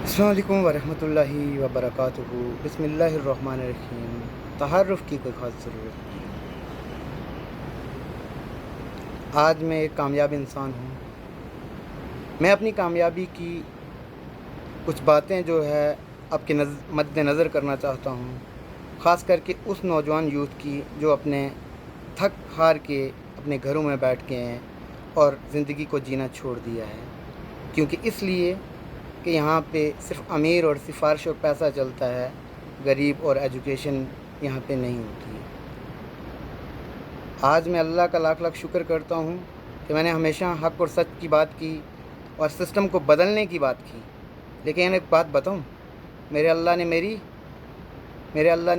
अस्सलाम वालेकुम वरहमतुल्लाहि वबरकातुहू। बिस्मिल्लाहिर्रहमानिर्रहीम। तहर्रुफ़ की कोई ख़ास ज़रूरत नहीं। आज मैं एक कामयाब इंसान हूँ। मैं अपनी कामयाबी की कुछ बातें जो है आपके मद्देनज़र करना चाहता हूँ, ख़ास करके उस नौजवान यूथ की जो अपने थक हार के अपने घरों में बैठ के हैं और ज़िंदगी को जीना छोड़ दिया है, क्योंकि इसलिए कि यहाँ पे सिर्फ़ अमीर और सिफारिश और पैसा चलता है, गरीब और एजुकेशन यहाँ पे नहीं होती है। आज मैं अल्लाह का लाख लाख शुक्र करता हूँ कि मैंने हमेशा हक़ और सच की बात की और सिस्टम को बदलने की बात की। लेकिन एक बात बताऊँ, मेरे अल्लाह ने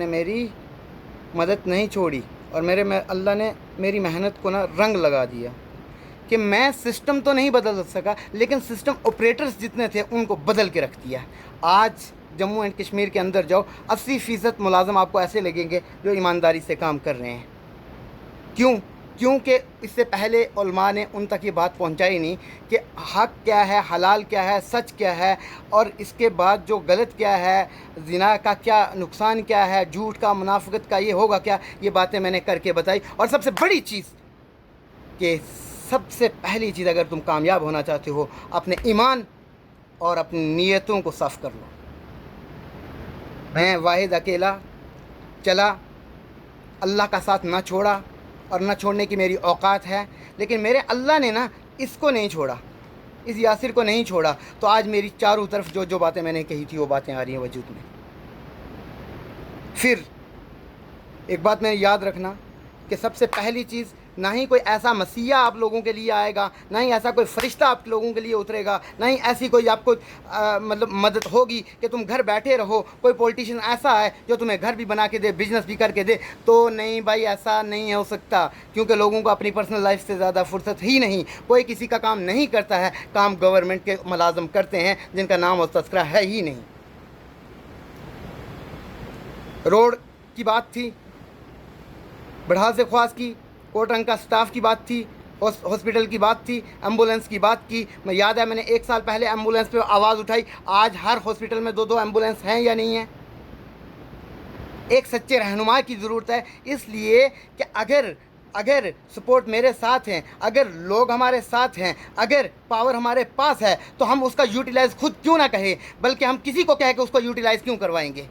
मेरी मदद नहीं छोड़ी और अल्लाह ने मेरी मेहनत को ना रंग लगा दिया कि मैं सिस्टम तो नहीं बदल सका, लेकिन सिस्टम ऑपरेटर्स जितने थे उनको बदल के रख दिया। आज जम्मू एंड कश्मीर के अंदर जाओ, 80% मुलाज़िम आपको ऐसे लगेंगे जो ईमानदारी से काम कर रहे हैं। क्यों? क्योंकि इससे पहले उलमा ने उन तक ये बात पहुंचाई नहीं कि हक़ क्या है, हलाल क्या है, सच क्या है, और इसके बाद जो गलत क्या है, ज़िना का क्या नुकसान क्या है, झूठ का, मुनाफिकत का ये होगा क्या, ये बातें मैंने करके बताई। और सबसे बड़ी चीज़ कि सबसे पहली चीज़, अगर तुम कामयाब होना चाहते हो, अपने ईमान और अपनी नीयतों को साफ़ कर लो। मैं वाहिद अकेला चला, अल्लाह का साथ ना छोड़ा और ना छोड़ने की मेरी औकात है, लेकिन मेरे अल्लाह ने ना इसको नहीं छोड़ा, इस यासिर को नहीं छोड़ा। तो आज मेरी चारों तरफ जो जो बातें मैंने कही थी वो बातें आ रही हैं वजूद में। फिर एक बात मैंने याद रखना कि सबसे पहली चीज़, ना ही कोई ऐसा मसीहा आप लोगों के लिए आएगा, ना ही ऐसा कोई फ़रिश्ता आप लोगों के लिए उतरेगा, ना ही ऐसी कोई आपको मतलब मदद होगी कि तुम घर बैठे रहो। कोई पॉलिटिशियन ऐसा है जो तुम्हें घर भी बना के दे, बिजनेस भी करके दे, तो नहीं भाई, ऐसा नहीं हो सकता, क्योंकि लोगों को अपनी पर्सनल लाइफ से ज़्यादा फुर्सत ही नहीं। कोई किसी का काम नहीं करता है, काम गवर्नमेंट के मुलाज़िम करते हैं जिनका नाम और तस्करा है ही नहीं। रोड की बात थी, बढ़ा से ख्वास की, कोटरंग का स्टाफ की बात थी, हॉस्पिटल की बात थी, एम्बुलेंस की बात की। मैं याद है मैंने 1 साल पहले एम्बुलेंस पे आवाज़ उठाई। आज हर हॉस्पिटल में 2-2 एम्बुलेंस हैं या नहीं है? एक सच्चे रहनुमा की ज़रूरत है, इसलिए कि अगर सपोर्ट मेरे साथ हैं, अगर लोग हमारे साथ हैं, अगर पावर हमारे पास है, तो हम उसका यूटिलाइज़ खुद क्यों ना कहें, बल्कि हम किसी को कह के उसको यूटिलाइज़ क्यों करवाएंगे।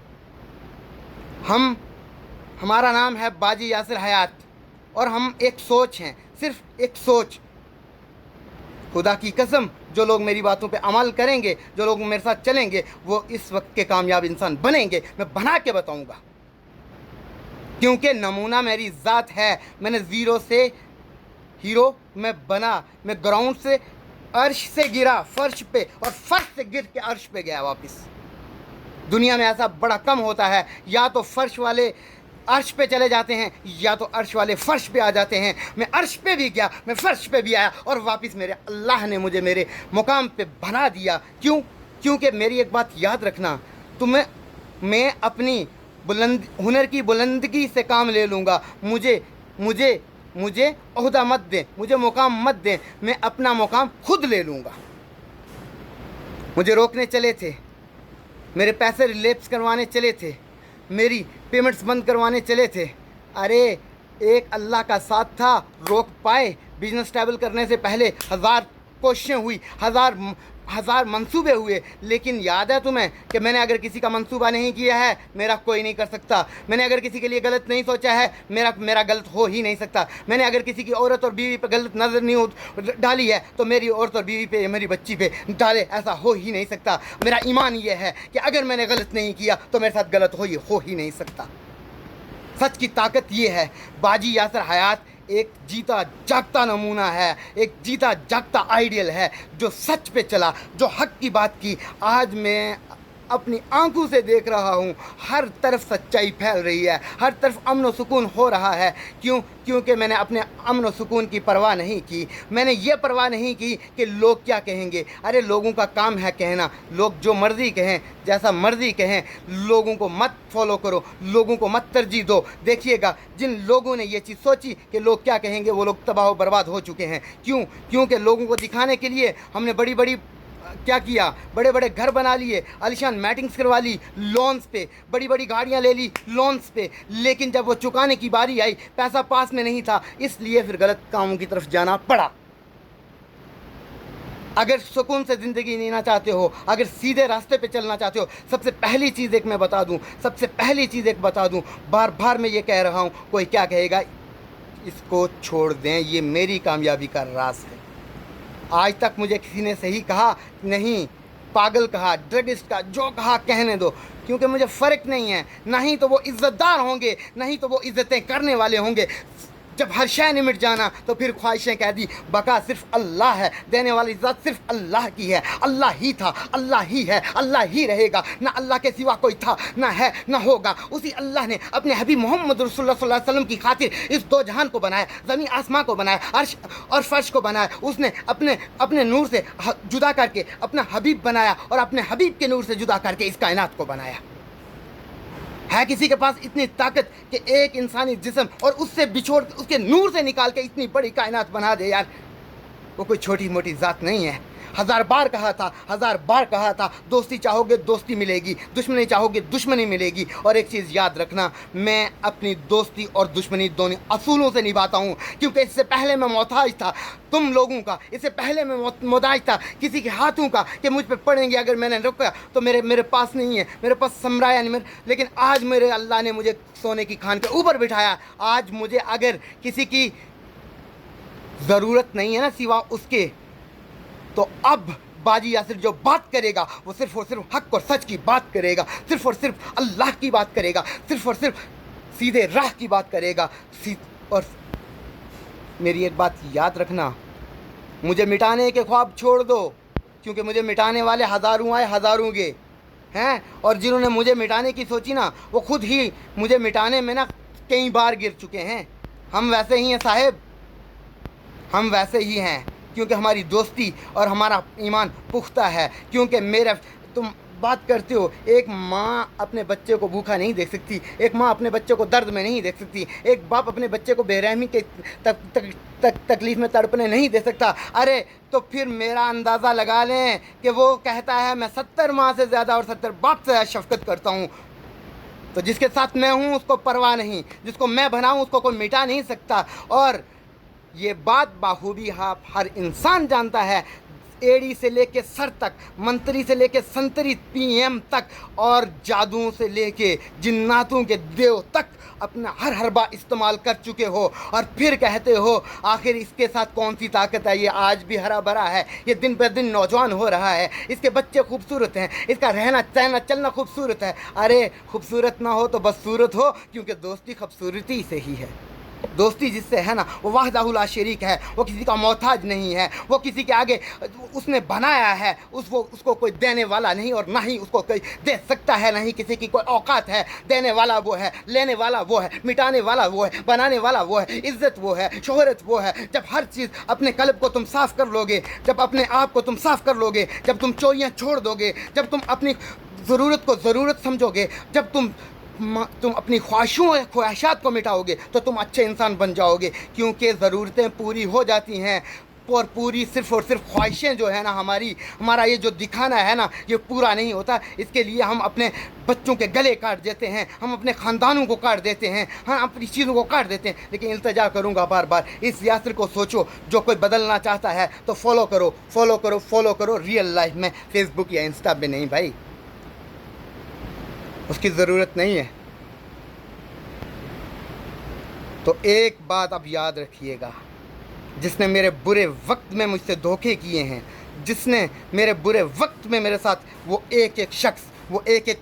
हमारा नाम है बाजी यासिर हयात, और हम एक सोच हैं, सिर्फ एक सोच। खुदा की कसम, जो लोग मेरी बातों पे अमल करेंगे, जो लोग मेरे साथ चलेंगे, वो इस वक्त के कामयाब इंसान बनेंगे। मैं बना के बताऊंगा, क्योंकि नमूना मेरी ज़ात है। मैंने ज़ीरो से हीरो मैं बना, मैं ग्राउंड से अर्श से गिरा फर्श पे, और फर्श से गिर के अर्श पे गया वापस। दुनिया में ऐसा बड़ा कम होता है, या तो फर्श वाले अर्श पे चले जाते हैं, या तो अर्श वाले फर्श पे आ जाते हैं। मैं अर्श पे भी गया, मैं फर्श पे भी आया, और वापस मेरे अल्लाह ने मुझे मेरे मुकाम पे बना दिया। क्यों? क्योंकि मेरी एक बात याद रखना, मैं अपनी हुनर की बुलंदगी से काम ले लूँगा। मुझे ओहदा मत दें, मुझे मुकाम मत दें, मैं अपना मुकाम खुद ले लूँगा। मुझे रोकने चले थे, मेरे पैसे रिलेप्स करवाने चले थे, मेरी पेमेंट्स बंद करवाने चले थे। अरे एक अल्लाह का साथ था, रोक पाए। बिजनेस स्टेबल करने से पहले 1000 कोशिशें हुई, हज़ार मंसूबे हुए, लेकिन याद है तुम्हें कि मैंने अगर किसी का मंसूबा नहीं किया है, मेरा कोई नहीं कर सकता। मैंने अगर किसी के लिए गलत नहीं सोचा है, मेरा गलत हो ही नहीं सकता। मैंने अगर किसी की औरत और बीवी पे गलत नज़र नहीं डाली है, तो मेरी औरत और बीवी पे, मेरी बच्ची पे डाले, ऐसा हो ही नहीं सकता। मेरा ईमान ये है कि अगर मैंने गलत नहीं किया तो मेरे साथ गलत हो ही नहीं सकता। सच की ताकत ये है। बाजी यासिर हयात एक जीता जागता नमूना है, एक जीता जागता आइडियल है, जो सच पे चला, जो हक़ की बात की। आज मैं अपनी आंखों से देख रहा हूँ, हर तरफ सच्चाई फैल रही है, हर तरफ अमन व सुकून हो रहा है। क्योंकि मैंने अपने अमन व सुकून की परवाह नहीं की। मैंने ये परवाह नहीं की कि लोग क्या कहेंगे। अरे लोगों का काम है कहना, लोग जो मर्ज़ी कहें, जैसा मर्ज़ी कहें, लोगों को मत फॉलो करो, लोगों को मत तरजीह दो। देखिएगा, जिन लोगों ने ये चीज़ सोची कि लोग क्या कहेंगे, वो लोग तबाह व बर्बाद हो चुके हैं। क्योंकि लोगों को दिखाने के लिए हमने बड़ी बड़ी کیا کیا، بڑے بڑے گھر بنا لیے، عالیشان میٹنگز کروا لی لونز پہ، بڑی بڑی گاڑیاں لے لی لونز پہ، لیکن جب وہ چکانے کی باری آئی پیسہ پاس میں نہیں تھا، اس لیے پھر غلط کاموں کی طرف جانا پڑا۔ اگر سکون سے زندگی جینا چاہتے ہو، اگر سیدھے راستے پہ چلنا چاہتے ہو، سب سے پہلی چیز ایک میں بتا دوں، بار بار میں یہ کہہ رہا ہوں، کوئی کیا کہے گا، اس کو چھوڑ دیں، یہ میری کامیابی کا راز ہے۔ آج تک مجھے کسی نے صحیح کہا نہیں، پاگل کہا، ڈرگسٹ کہا، جو کہا کہنے دو، کیونکہ مجھے فرق نہیں ہے، نہ ہی تو وہ عزت دار ہوں گے، نہ ہی تو وہ عزتیں کرنے والے ہوں گے۔ جب ہر شے نمٹ جانا تو پھر خواہشیں کہہ دی، بقا صرف اللہ ہے، دینے والی ذات صرف اللہ کی ہے، اللہ ہی تھا، اللہ ہی ہے، اللہ ہی رہے گا، نہ اللہ کے سوا کوئی تھا، نہ ہے، نہ ہوگا۔ اسی اللہ نے اپنے حبیب محمد رسول اللہ صلی اللہ علیہ وسلم کی خاطر اس دو جہان کو بنایا، زمین آسمان کو بنایا، عرش اور فرش کو بنایا، اس نے اپنے نور سے جدا کر کے اپنا حبیب بنایا، اور اپنے حبیب کے نور سے جدا کر کے اس کائنات کو بنایا۔ ہے کسی کے پاس اتنی طاقت کہ ایک انسانی جسم اور اس سے بچھوڑ اس کے نور سے نکال کے اتنی بڑی کائنات بنا دے؟ یار وہ کوئی چھوٹی موٹی ذات نہیں ہے۔ ہزار بار کہا تھا دوستی چاہو گے دوستی ملے گی، دشمنی چاہو گے دشمنی ملے گی۔ اور ایک چیز یاد رکھنا، میں اپنی دوستی اور دشمنی دونوں اصولوں سے نبھاتا ہوں، کیونکہ اس سے پہلے میں محتاج تھا تم لوگوں کا، اس سے پہلے میں محتاج تھا کسی کے ہاتھوں کا کہ مجھ پہ پڑیں گے، اگر میں نے رکا تو میرے پاس نہیں ہے، میرے پاس سمرایا نہیں۔ لیکن آج میرے اللہ نے مجھے سونے کی کھان کے اوپر بٹھایا۔ آج مجھے اگر کسی کی ضرورت نہیں ہے نا سوا اس کے، تو اب باجی یاسر جو بات کرے گا وہ صرف اور صرف حق اور سچ کی بات کرے گا، صرف اور صرف اللہ کی بات کرے گا، صرف اور صرف سیدھے راہ کی بات کرے گا۔ اور میری ایک بات یاد رکھنا، مجھے مٹانے کے خواب چھوڑ دو، کیونکہ مجھے مٹانے والے ہزاروں آئے ہزاروں گے ہیں، اور جنہوں نے مجھے مٹانے کی سوچی نا وہ خود ہی مجھے مٹانے میں نا کئی بار گر چکے ہیں۔ ہم ویسے ہی ہیں صاحب، ہم ویسے ہی ہیں، کیونکہ ہماری دوستی اور ہمارا ایمان پختہ ہے۔ کیونکہ تم بات کرتے ہو، ایک ماں اپنے بچے کو بھوکا نہیں دیکھ سکتی، ایک ماں اپنے بچے کو درد میں نہیں دیکھ سکتی، ایک باپ اپنے بچے کو بے رحمی کے تکلیف میں تڑپنے نہیں دے سکتا۔ ارے تو پھر میرا اندازہ لگا لیں کہ وہ کہتا ہے میں 70 ماں سے زیادہ اور 70 باپ سے زیادہ شفقت کرتا ہوں۔ تو جس کے ساتھ میں ہوں اس کو پرواہ نہیں، جس کو میں بناؤں اس کو کوئی مٹا نہیں سکتا۔ اور یہ بات بخوبی ہر انسان جانتا ہے، ایڑی سے لے کے سر تک، منتری سے لے کے سنتری پی ایم تک، اور جادوؤں سے لے کے جناتوں کے دیو تک اپنا ہر حربہ استعمال کر چکے ہو، اور پھر کہتے ہو آخر اس کے ساتھ کون سی طاقت ہے؟ یہ آج بھی ہرا بھرا ہے، یہ دن بہ دن نوجوان ہو رہا ہے، اس کے بچے خوبصورت ہیں، اس کا رہنا سہنا چلنا خوبصورت ہے۔ ارے خوبصورت نہ ہو تو بس صورت ہو، کیونکہ دوستی خوبصورتی سے ہی ہے۔ دوستی جس سے ہے نا وہ وحدہ لا شریک ہے، وہ کسی کا محتاج نہیں ہے، وہ کسی کے آگے اس نے بنایا ہے، اس کو کوئی دینے والا نہیں، اور نہ ہی اس کو کوئی دے سکتا ہے، نہ ہی کسی کی کوئی اوقات ہے۔ دینے والا وہ ہے، لینے والا وہ ہے، مٹانے والا وہ ہے، بنانے والا وہ ہے، عزت وہ ہے، شہرت وہ ہے۔ جب ہر چیز اپنے قلب کو تم صاف کر لو گے، جب اپنے آپ کو تم صاف کر لو گے، جب تم چوریاں چھوڑ دو گے، جب تم اپنی ضرورت کو ضرورت سمجھو گے، جب تم اپنی خواہشات کو مٹاؤ گے، تو تم اچھے انسان بن جاؤ گے۔ کیونکہ ضرورتیں پوری ہو جاتی ہیں، اور پوری صرف اور صرف خواہشیں جو ہے نا ہمارا یہ جو دکھانا ہے نا یہ پورا نہیں ہوتا۔ اس کے لیے ہم اپنے بچوں کے گلے کاٹ دیتے ہیں، ہم اپنے خاندانوں کو کاٹ دیتے ہیں، ہم اپنی چیزوں کو کاٹ دیتے ہیں۔ لیکن التجا کروں گا بار بار، اس یاسر کو سوچو، جو کوئی بدلنا چاہتا ہے تو فالو کرو ریئل لائف میں، فیس بک یا انسٹا پہ نہیں بھائی، اس کی ضرورت نہیں ہے۔ تو ایک بات اب یاد رکھیے گا، جس نے میرے برے وقت میں مجھ سے دھوکے کیے ہیں، جس نے میرے برے وقت میں میرے ساتھ وہ ایک ایک شخص، وہ ایک ایک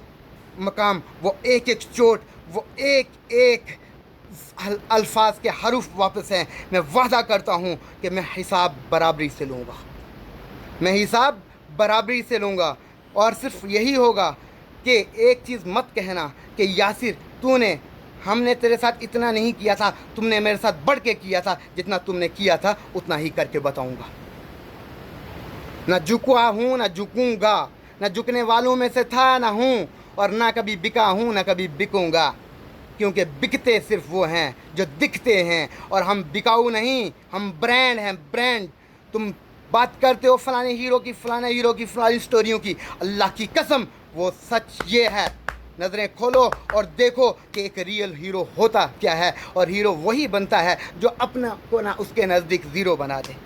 مقام، وہ ایک ایک چوٹ، وہ ایک ایک الفاظ کے حروف واپس ہیں، میں وعدہ کرتا ہوں کہ میں حساب برابری سے لوں گا، میں حساب برابری سے لوں گا۔ اور صرف یہی ہوگا کہ ایک چیز مت کہنا کہ یاسر ہم نے تیرے ساتھ اتنا نہیں کیا تھا، تم نے میرے ساتھ بڑھ کے کیا تھا، جتنا تم نے کیا تھا اتنا ہی کر کے بتاؤں گا۔ نہ جھکا ہوں نہ جھکوں گا، نہ جھکنے والوں میں سے تھا نہ ہوں، اور نہ کبھی بکا ہوں نہ کبھی بکوں گا، کیونکہ بکتے صرف وہ ہیں جو دکھتے ہیں، اور ہم بکاؤ نہیں، ہم برانڈ ہیں، برانڈ۔ تم बात करते हो फलाने हीरो की, फलानी स्टोरियों की, अल्लाह की कसम वो सच ये है, नज़रें खोलो और देखो कि एक रियल हीरो होता क्या है, और हीरो वही बनता है जो अपना को ना उसके नज़दीक ज़ीरो बना दे।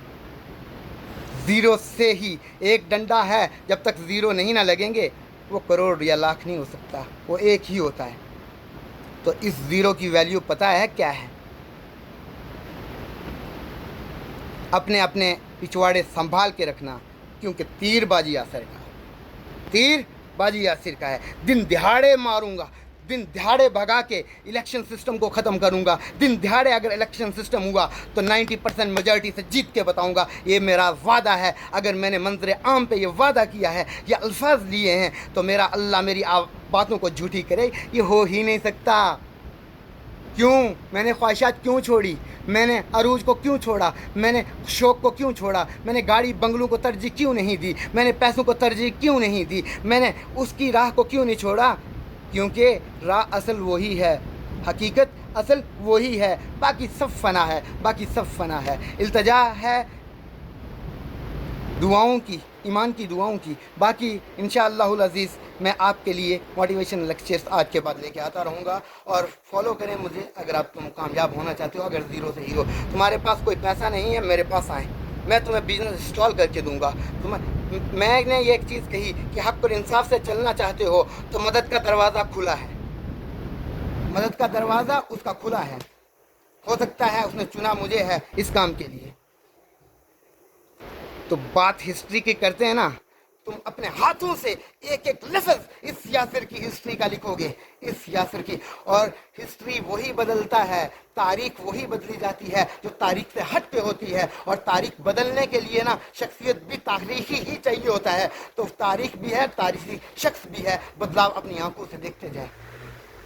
ज़ीरो से ही एक डंडा है, जब तक ज़ीरो नहीं ना लगेंगे वो करोड़ या लाख नहीं हो सकता, वो एक ही होता है। तो इस ज़ीरो की वैल्यू पता है क्या है? अपने अपने पिछवाड़े संभाल के रखना, क्योंकि तीरबाजी आसर का है, तीरबाजी आसर का है। दिन दिहाड़े मारूंगा, दिन दिहाड़े भगा के इलेक्शन सिस्टम को ख़त्म करूंगा। दिन दिहाड़े अगर इलेक्शन सिस्टम हुआ तो 90% मेजॉरिटी से जीत के बताऊंगा, ये मेरा वादा है। अगर मैंने मंजर आम पे ये वादा किया है या अल्फाज लिए हैं तो मेरा अल्लाह मेरी बातों को झूठी करे ये हो ही नहीं सकता। क्यों? मैंने ख्वाहिशात क्यों छोड़ी? मैंने अरूज को क्यों छोड़ा? मैंने शौक़ को क्यों छोड़ा? मैंने गाड़ी बंगलों को तरजीह क्यों नहीं दी? मैंने पैसों को तरजीह क्यों नहीं दी? मैंने उसकी राह को क्यों नहीं छोड़ा? क्योंकि राह असल वही है, हकीकत असल वही है, बाकी सब फ़ना है, बाकी सब फ़ना है। इल्तिजा है दुआओं की, ईमान की दुआओं की। बाकी इंशाअल्लाहुल अज़ीज़ मैं आपके लिए मोटिवेशन लेक्चर्स आज के बाद लेके आता रहूँगा, और फॉलो करें मुझे अगर आप तुम कामयाब होना चाहते हो। अगर ज़ीरो से हीरो, तुम्हारे पास कोई पैसा नहीं है, मेरे पास आए, मैं तुम्हें बिज़नेस इंस्टॉल करके दूँगा। मैंने ये एक चीज़ कही कि हक़ और इंसाफ से चलना चाहते हो तो मदद का दरवाज़ा खुला है, मदद का दरवाज़ा उसका खुला है। हो सकता है उसने चुना मुझे है इस काम के लिए। तो बात हिस्ट्री की करते हैं ना, तुम अपने हाथों से एक एक लफ्ज़ इस यासिर की हिस्ट्री का लिखोगे, इस यासिर की, और हिस्ट्री वही बदलता है, तारीख वही बदली जाती है जो तारीख से हट के होती है। और तारीख बदलने के लिए ना शख्सियत भी तारीखी ही चाहिए होता है। तो तारीख भी है, तारीखी शख्स भी है। बदलाव अपनी आंखों से देखते जाए।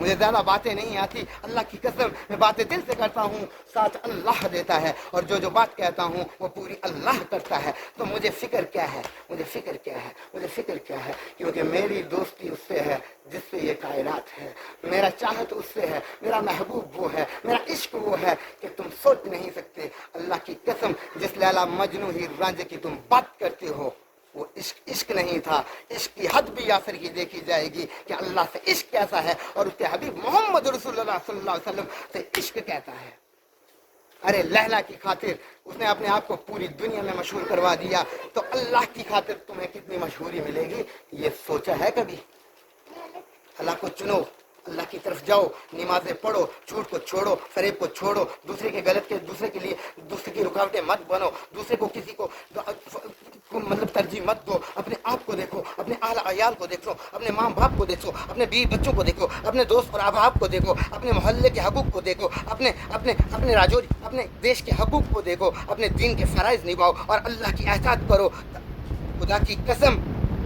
मुझे ज़्यादा बातें नहीं आती, अल्लाह की कसम मैं बातें दिल से करता हूँ, साथ अल्लाह देता है, और जो बात कहता हूँ वो पूरी अल्लाह करता है। तो मुझे फ़िक्र क्या है, मुझे फ़िक्र क्या है, मुझे फ़िक्र क्या है? क्योंकि मेरी दोस्ती उससे है जिससे ये कायनात है, मेरा चाहत उससे है, मेरा महबूब वो है, मेरा इश्क वो है कि तुम सोच नहीं सकते। अल्लाह की कसम जिस लैला मजनू ही रांझे की तुम बात करते हो वो इश्क नहीं था। इश्क की हद भी यासिर की देखी जाएगी कि अल्लाह से इश्क कैसा है और उसके हबीब मोहम्मद रसूलुल्लाह सल्लल्लाहु अलैहि वसल्लम से इश्क कहता है। अरे लैला की खातिर उसने अपने आप को पूरी दुनिया में मशहूर करवा दिया, तो अल्लाह की खातिर तुम्हें कितनी मशहूरी मिलेगी ये सोचा है कभी? अल्लाह को चुनो, अल्लाह की तरफ जाओ, नमाज़ें पढ़ो, झूठ को छोड़ो, फरेब को छोड़ो, दूसरे के गलत के दूसरे के लिए दूसरे की रुकावटें मत बनो, दूसरे को किसी को मतलब तरजीह मत दो। अपने आप को देखो, अपने आला अयाल को देखो, अपने माँ बाप को देखो, अपने बीवी बच्चों को देखो, अपने दोस्त और अहबाब को देखो, अपने मोहल्ले के हकूक़ को देखो, अपने अपने अपने राजौरी अपने देश के हकूक़ को देखो, अपने दीन के फ़राइज़ निभाओ और अल्लाह की एहतियात करो। खुदा की कसम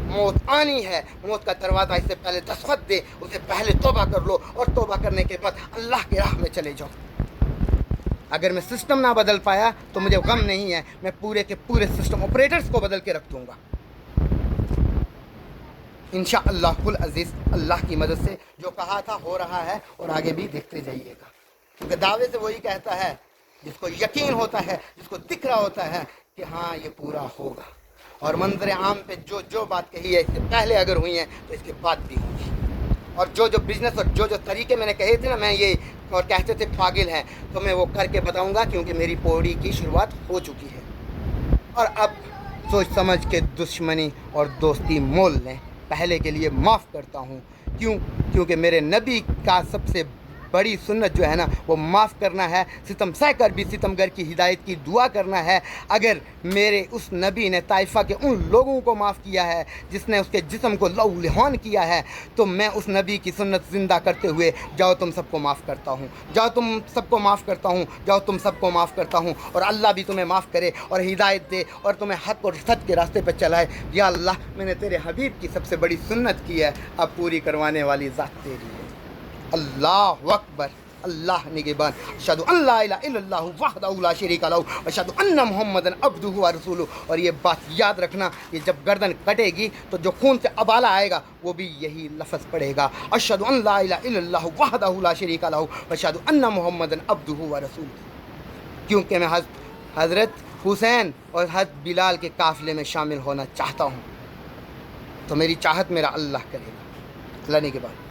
मौत आनी है, मौत का दरवाज़ा इससे पहले दस्तखत दे, उससे पहले तौबा कर लो, और तौबा करने के बाद अल्लाह की राह में चले जाओ। अगर मैं सिस्टम ना बदल पाया तो मुझे गम नहीं है, मैं पूरे के पूरे सिस्टम ऑपरेटर्स को बदल के रख दूँगा इंशाअल्लाहुल अज़ीज़। अल्लाह की मदद से जो कहा था हो रहा है, और आगे भी देखते जाइएगा, क्योंकि दावे से वही कहता है जिसको यकीन होता है, जिसको दिख रहा होता है कि हाँ ये पूरा होगा। और मंजर आम पे जो बात कही है इससे पहले अगर हुई है तो इसके बाद भी होगी। और जो बिज़नेस और जो तरीके मैंने कहे थे ना, मैं ये और कहते थे पागल हैं, तो मैं वो करके बताऊंगा, क्योंकि मेरी पौड़ी की शुरुआत हो चुकी है। और अब सोच समझ के दुश्मनी और दोस्ती मोल लें। पहले के लिए माफ़ करता हूँ, क्योंकि मेरे नबी का सबसे बड़ी सुन्नत जो है ना वो माफ़ करना है, सितम सह कर भी सितमगर की हिदायत की दुआ करना है। अगर मेरे उस नबी ने ताइफ़ा के उन लोगों को माफ़ किया है जिसने उसके जिस्म को लहूलुहान किया है, तो मैं उस नबी की सुन्नत ज़िंदा करते हुए जाओ तुम सबको माफ़ करता हूँ, जाओ तुम सबको माफ़ करता हूँ, जाओ तुम सबको माफ़ करता हूँ। और अल्लाह भी तुम्हें माफ़ करे और हिदायत दे और तुम्हें हक़ और सच के रास्ते पर चलाए। या अल्लाह मैंने तेरे हबीब की सबसे बड़ी सुन्नत की है, अब पूरी करवाने वाली ज़ात तेरी है। अल्लाहु अकबर, अल्लाह निगहबान। अशहदु अल्ला इलाहा इल्लल्लाहु वहदहु ला शरीका लहू व अशहदु अन्ना मुहम्मदन अब्दुहु व रसूलुहु। और ये बात याद रखना कि जब गर्दन कटेगी तो जो खून से अबाला आएगा वो भी यही लफ्ज़ पड़ेगा, अशहदु अल्ला इलाहा इल्लल्लाहु वहदहु ला शरीका लहू व अशहदु अन्ना मुहम्मदन अब्दुहु व रसूलुहु। क्योंकि मैं हज़रत حسین اور حضرت بلال کے قافلے میں شامل ہونا چاہتا ہوں، تو میری چاہت میرا اللہ کرے گا۔ اللہ نے کے بعد